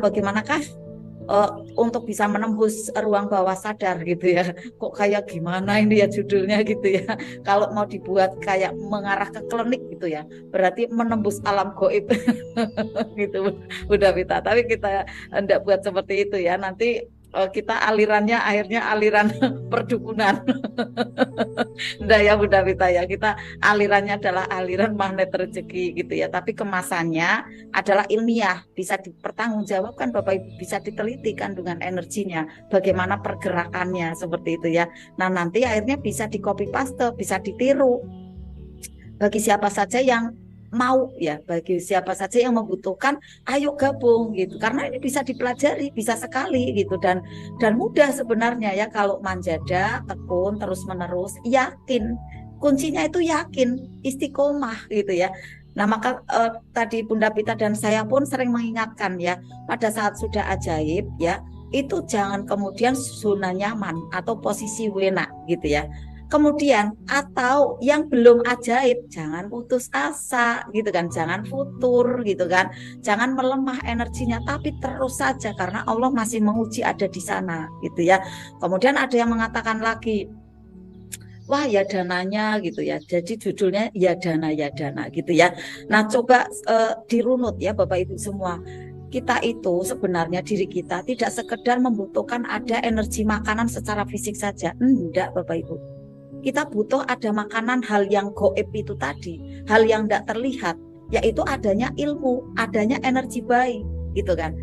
bagaimanakah untuk bisa menembus ruang bawah sadar gitu ya. Kok kayak gimana ini ya judulnya gitu ya. Kalau mau dibuat kayak mengarah ke klinik gitu ya, berarti menembus alam gaib gitu udah Vita. Tapi kita hendak buat seperti itu ya. Nanti kita alirannya akhirnya aliran perdukunan. Udah ya Bunda Vita ya, kita alirannya adalah aliran magnet rezeki gitu ya. Tapi kemasannya adalah ilmiah, bisa dipertanggungjawabkan Bapak Ibu, bisa diteliti kandungan energinya, bagaimana pergerakannya seperti itu ya. Nah nanti akhirnya bisa di copy paste, bisa ditiru bagi siapa saja yang mau ya, bagi siapa saja yang membutuhkan, ayo gabung gitu. Karena ini bisa dipelajari, bisa sekali gitu dan mudah sebenarnya ya kalau manjada, tekun terus menerus, yakin. Kuncinya itu yakin, istiqomah gitu ya. Nah maka tadi Bunda Pita dan saya pun sering mengingatkan ya, pada saat sudah ajaib ya, itu jangan kemudian zona nyaman atau posisi wena gitu ya. Kemudian atau yang belum ajaib jangan putus asa gitu kan, jangan futur gitu kan, jangan melemah energinya, tapi terus saja karena Allah masih menguji ada di sana gitu ya. Kemudian ada yang mengatakan lagi, wah ya dananya gitu ya, jadi judulnya ya dana gitu ya. Nah coba dirunut ya Bapak Ibu semua, kita itu sebenarnya diri kita tidak sekedar membutuhkan ada energi makanan secara fisik saja, enggak Bapak Ibu. Kita butuh ada makanan hal yang goib itu tadi, hal yang tidak terlihat, yaitu adanya ilmu, adanya energi baik, gitu kan.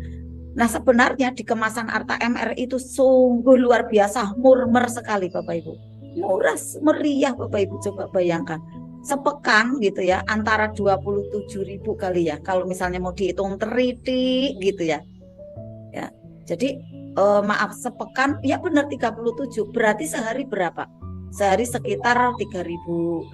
Nah sebenarnya di kemasan Arta MR itu sungguh luar biasa, murmer sekali Bapak Ibu. Murah, meriah Bapak Ibu, coba bayangkan. Sepekan gitu ya, antara 27.000 kali ya, kalau misalnya mau dihitung teliti gitu ya. Ya, jadi maaf sepekan, ya benar 37, berarti sehari berapa? Sehari sekitar 3.500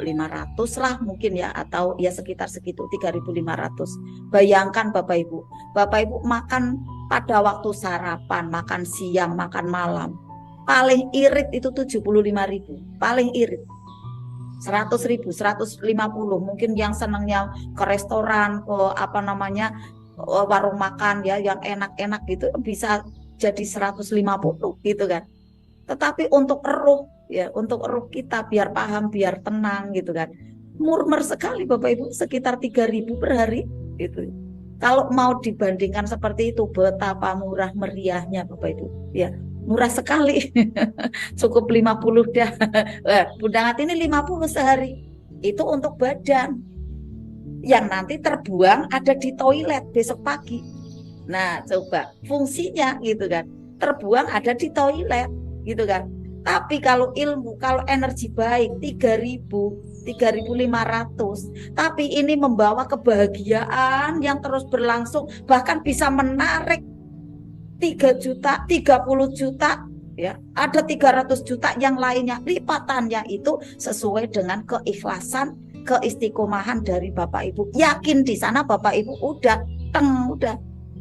lah mungkin ya, atau ya sekitar segitu 3.500. Bayangkan Bapak Ibu makan pada waktu sarapan, makan siang, makan malam, paling irit itu 75.000, paling irit 100.000, 150, mungkin yang senangnya ke restoran, ke apa namanya, warung makan ya yang enak-enak gitu bisa jadi 150 gitu kan. Tetapi untuk ruh ya, untuk ruh kita biar paham, biar tenang gitu kan, murmer sekali Bapak Ibu, sekitar 3.000 per hari gitu. Kalau mau dibandingkan seperti itu, betapa murah meriahnya Bapak Ibu ya, murah sekali. Cukup 50 dah. Bunda Ngati ini 50 sehari, itu untuk badan yang nanti terbuang ada di toilet besok pagi. Nah coba fungsinya gitu kan, terbuang ada di toilet gitu kan. Tapi kalau ilmu, kalau energi baik 3.000, 3.500, tapi ini membawa kebahagiaan yang terus berlangsung, bahkan bisa menarik 3 juta, 30 juta ya, ada 300 juta yang lainnya, lipatannya itu sesuai dengan keikhlasan, keistiqomahan dari Bapak Ibu. Yakin di sana Bapak Ibu udah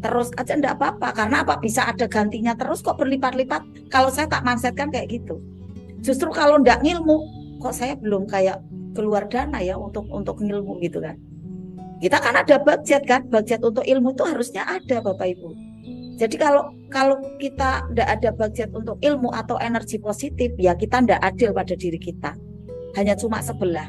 terus aja enggak apa-apa, karena apa, bisa ada gantinya terus kok, berlipat-lipat. Kalau saya tak mindsetkan kayak gitu. Justru kalau enggak ngilmu, kok saya belum kayak keluar dana ya untuk ngilmu gitu kan. Kita kan ada budget kan, budget untuk ilmu itu harusnya ada Bapak Ibu. Jadi kalau kita enggak ada budget untuk ilmu atau energi positif, ya kita enggak adil pada diri kita. Hanya cuma sebelah,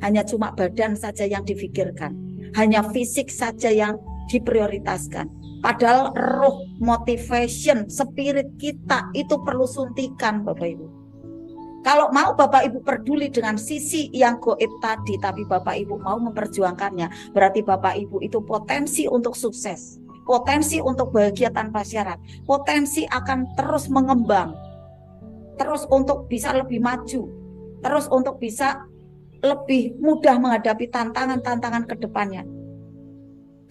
hanya cuma badan saja yang difikirkan, hanya fisik saja yang diprioritaskan. Padahal roh, motivation, spirit kita itu perlu suntikan Bapak Ibu. Kalau mau Bapak Ibu peduli dengan sisi yang goib tadi, tapi Bapak Ibu mau memperjuangkannya, berarti Bapak Ibu itu potensi untuk sukses, potensi untuk bahagia tanpa syarat, potensi akan terus mengembang, terus untuk bisa lebih maju, terus untuk bisa lebih mudah menghadapi tantangan-tantangan ke depannya.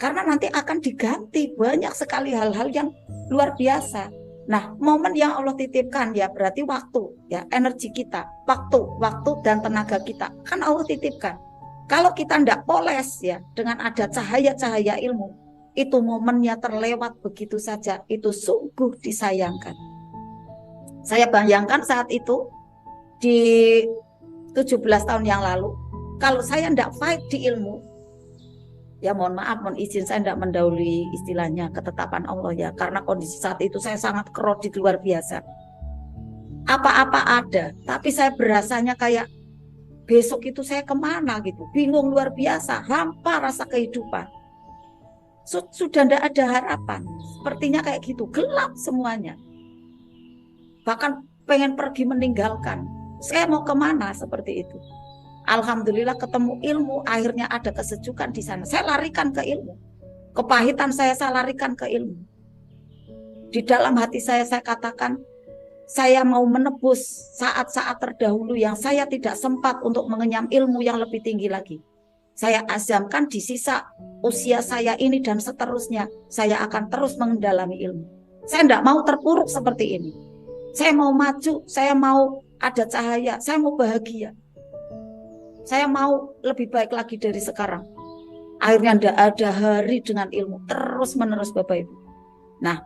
Karena nanti akan diganti banyak sekali hal-hal yang luar biasa. Nah, momen yang Allah titipkan ya berarti waktu ya, energi kita, waktu dan tenaga kita kan Allah titipkan. Kalau kita tidak poles ya dengan ada cahaya-cahaya ilmu, itu momennya terlewat begitu saja, itu sungguh disayangkan. Saya bayangkan saat itu di 17 tahun yang lalu, kalau saya tidak fight di ilmu, Ya mohon maaf, mohon izin saya tidak mendahului istilahnya ketetapan Allah ya. Karena kondisi saat itu saya sangat kredit luar biasa. Apa-apa ada, tapi saya berasanya kayak besok itu saya kemana gitu. Bingung luar biasa, hampa rasa kehidupan. Sudah tidak ada harapan. Sepertinya kayak gitu, gelap semuanya. Bahkan pengen pergi meninggalkan. Saya mau kemana seperti itu. Alhamdulillah ketemu ilmu, akhirnya ada kesejukan di sana. Saya larikan ke ilmu. Kepahitan saya larikan ke ilmu. Di dalam hati saya katakan, saya mau menebus saat-saat terdahulu yang saya tidak sempat untuk mengenyam ilmu yang lebih tinggi lagi. Saya azamkan di sisa usia saya ini dan seterusnya, saya akan terus mendalami ilmu. Saya tidak mau terpuruk seperti ini. Saya mau maju, saya mau ada cahaya, saya mau bahagia. Saya mau lebih baik lagi dari sekarang. Akhirnya tidak ada hari dengan ilmu, terus menerus Bapak Ibu. Nah,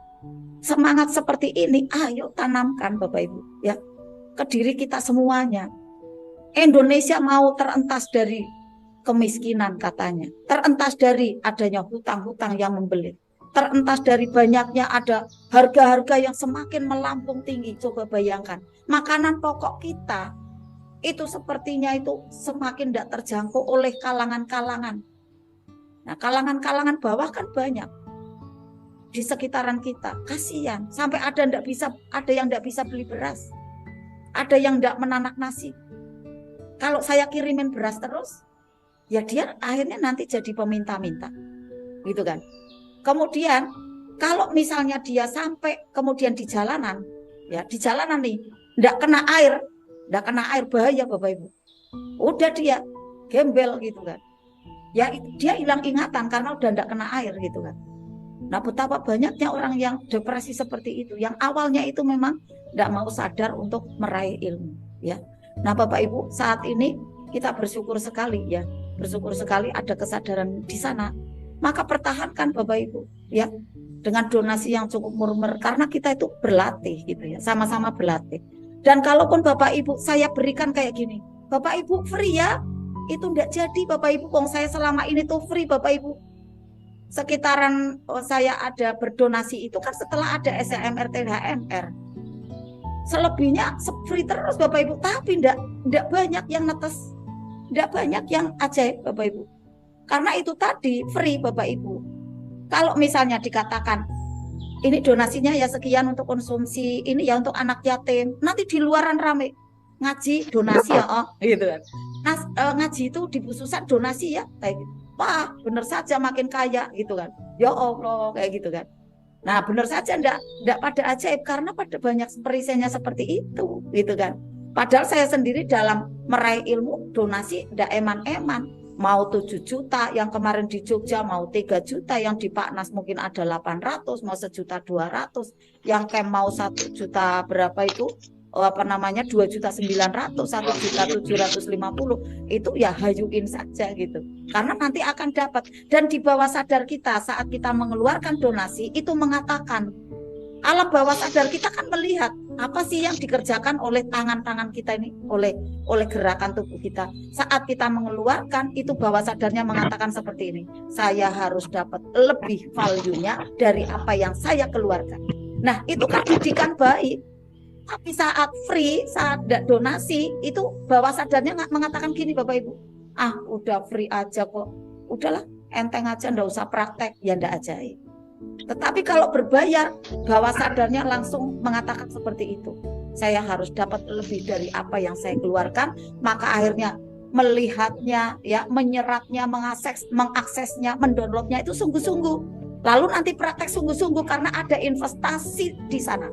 semangat seperti ini, ayo tanamkan Bapak Ibu ya ke diri kita semuanya. Indonesia mau terentas dari kemiskinan katanya, terentas dari adanya hutang-hutang yang membelit, terentas dari banyaknya ada harga-harga yang semakin melampung tinggi. Coba bayangkan, makanan pokok kita itu sepertinya itu semakin tidak terjangkau oleh kalangan-kalangan. Nah, kalangan-kalangan bawah kan banyak di sekitaran kita. Kasihan, sampai ada yang tidak bisa beli beras, ada yang tidak menanak nasi. Kalau saya kirimin beras terus, ya dia akhirnya nanti jadi peminta-minta, gitu kan. Kemudian kalau misalnya dia sampai kemudian di jalanan, ya di jalanan nih, tidak kena air bahaya Bapak Ibu. Udah dia gembel gitu kan. Ya dia hilang ingatan karena udah tidak kena air gitu kan. Nah, betapa banyaknya orang yang depresi seperti itu, yang awalnya itu memang tidak mau sadar untuk meraih ilmu ya. Nah Bapak Ibu, saat ini kita bersyukur sekali ya. Bersyukur sekali ada kesadaran di sana. Maka pertahankan Bapak Ibu ya, dengan donasi yang cukup murmer, karena kita itu berlatih gitu ya, sama-sama berlatih. Dan kalaupun Bapak Ibu saya berikan kayak gini, Bapak Ibu free ya, itu enggak jadi Bapak Ibu. Kong saya selama ini tuh free Bapak Ibu. Sekitaran saya ada berdonasi itu kan setelah ada SMRT HMR. Selebihnya free terus Bapak Ibu, tapi enggak banyak yang netes, enggak banyak yang ajaib Bapak Ibu. Karena itu tadi free Bapak Ibu. Kalau misalnya dikatakan ini donasinya ya sekian untuk konsumsi, ini ya untuk anak yatim, nanti di luaran rame ngaji donasi ya, gitu kan. Nah, ngaji itu di khususan donasi ya, kayak gitu. Wah, bener saja makin kaya gitu kan. Ya Allah, kayak gitu kan. Nah, bener saja enggak pada ajaib, karena pada banyak perisennya seperti itu, gitu kan. Padahal saya sendiri dalam meraih ilmu donasi enggak eman-eman. Mau 7 juta yang kemarin di Jogja, mau 3 juta yang di Paknas mungkin ada 800, mau 1.200.000, yang camp mau 1 juta berapa itu 2.900.000, 1.750.000, itu ya hayuin saja gitu, karena nanti akan dapat. Dan di bawah sadar kita saat kita mengeluarkan donasi itu mengatakan, alam bawah sadar kita kan melihat apa sih yang dikerjakan oleh tangan-tangan kita ini, oleh gerakan tubuh kita. Saat kita mengeluarkan itu bawah sadarnya mengatakan seperti ini, saya harus dapat lebih value-nya dari apa yang saya keluarkan. Nah, itu kan didikan baik. Tapi saat free, saat donasi, itu bawah sadarnya mengatakan gini Bapak Ibu, udah free aja kok, udahlah enteng aja, nggak usah praktek, ya nggak ajaib. Tetapi kalau berbayar, bawah sadarnya langsung mengatakan seperti itu, saya harus dapat lebih dari apa yang saya keluarkan. Maka akhirnya melihatnya, ya, menyerapnya, mengaksesnya, mendownloadnya itu sungguh-sungguh. Lalu nanti praktek sungguh-sungguh karena ada investasi di sana.